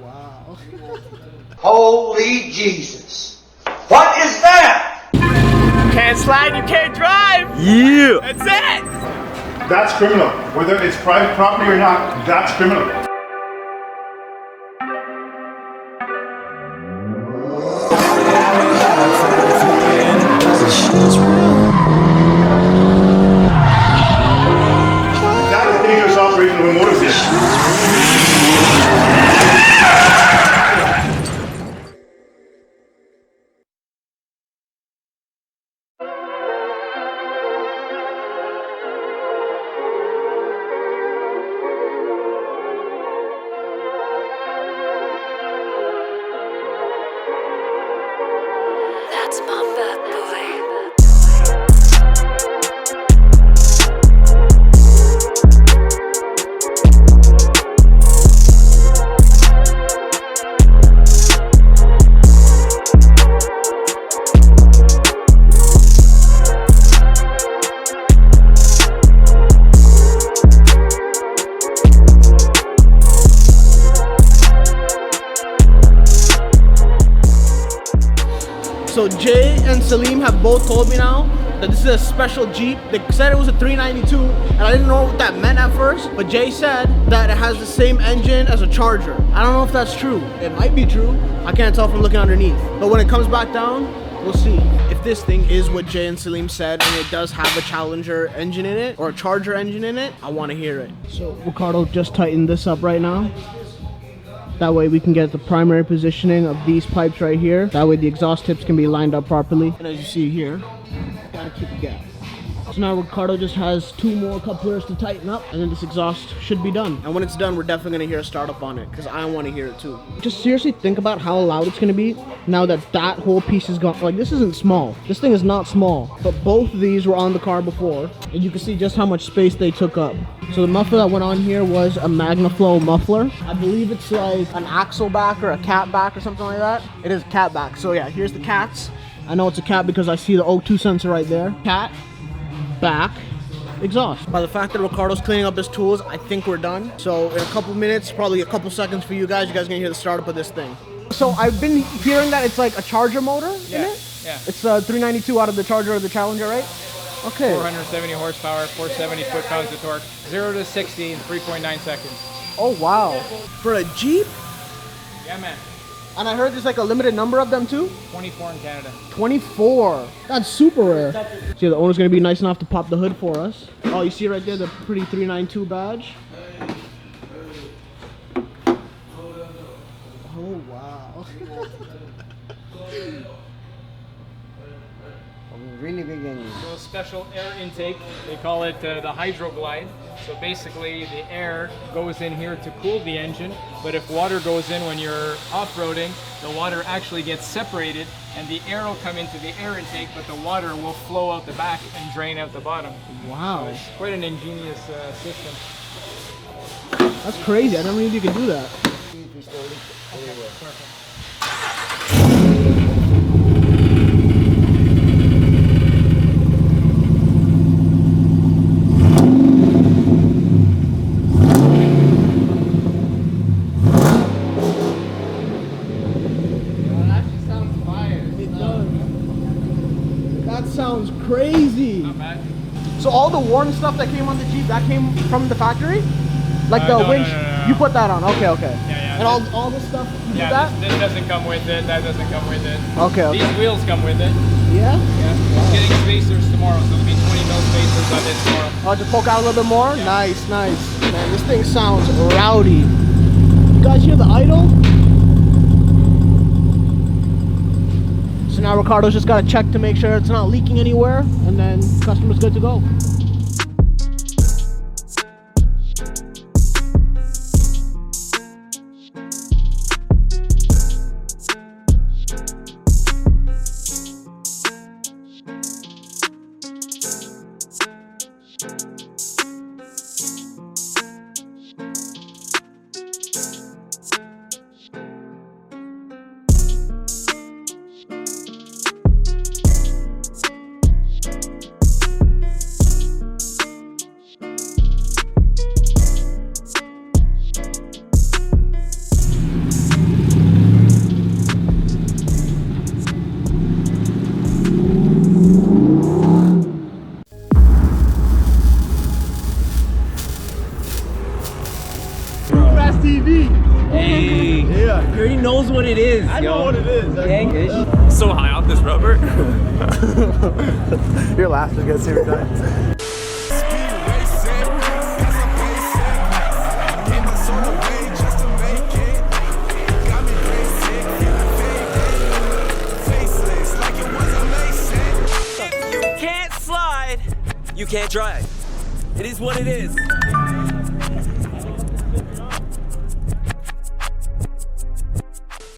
wow. Holy Jesus. What is that? Can't slide, you can't drive. Yeah. That's it. That's criminal. Whether it's private property or not, that's criminal. That's dangerous operation of a motorcycle. That's my bad boy. So Jay and Salim have both told me now that this is a special Jeep. They said it was a 392, and I didn't know what that meant at first, but Jay said that it has the same engine as a Charger. I don't know if that's true. It might be true. I can't tell from looking underneath. But when it comes back down, we'll see. If this thing is what Jay and Salim said, and it does have a Challenger engine in it, or a Charger engine in it, I want to hear it. So Ricardo just tightened this up right now. That way we can get the primary positioning of these pipes right here. That way the exhaust tips can be lined up properly. And as you see here, gotta keep the gap. So now Ricardo just has 2 more couplers to tighten up, and then this exhaust should be done. And when it's done, we're definitely gonna hear a startup on it, because I want to hear it too. Just seriously think about how loud it's gonna be now that that whole piece is gone. Like, this isn't small. This thing is not small. But both of these were on the car before, and you can see just how much space they took up. So the muffler that went on here was a Magnaflow muffler. I believe it's like an axle back or a cat back or something like that. It is cat back. So yeah, here's the cats. I know it's a cat because I see the O2 sensor right there. Cat, back, exhaust. By the fact that Ricardo's cleaning up his tools, I think we're done. So in a couple minutes, probably a couple seconds for you guys are gonna hear the startup of this thing. So I've been hearing that it's like a Charger motor in it? Yeah. It's a 392 out of the Charger or the Challenger, right? Okay. 470 horsepower, 470 foot-pounds of torque, 0 to 60 in 3.9 seconds. Oh wow. For a Jeep? Yeah, man. And I heard there's like a limited number of them too? 24 in Canada. 24. That's super rare. See, the owner's gonna be nice enough to pop the hood for us. Oh, you see right there the pretty 392 badge? Oh wow. Really big engine. So a special air intake, they call it the Hydro Glide. So basically the air goes in here to cool the engine, but if water goes in when you're off-roading, the water actually gets separated and the air will come into the air intake, but the water will flow out the back and drain out the bottom. Wow. So it's quite an ingenious system. That's crazy. I never knew you could do that. Perfect. Sounds crazy. Not bad. So all the Warren stuff that came on the Jeep, that came from the factory? Like the winch, no. you put that on. Okay. Yeah. And all this stuff, you did Yeah, that? this doesn't come with it, that doesn't come with it. Okay. These wheels come with it. Yeah? Yeah. It's getting spacers tomorrow, so there'll be 20 mil spacers on it tomorrow. Oh, just poke out a little bit more? Yeah. Nice. Man, this thing sounds rowdy. You guys hear the idle? So now Ricardo's just got to check to make sure it's not leaking anywhere, and then customer's good to go. TV. Hey, Yeah. he already knows what it is. I know what it is. Gangish. So high off this rubber. Your laugh just gets every time. Can't slide, you can't drive. It is what it is.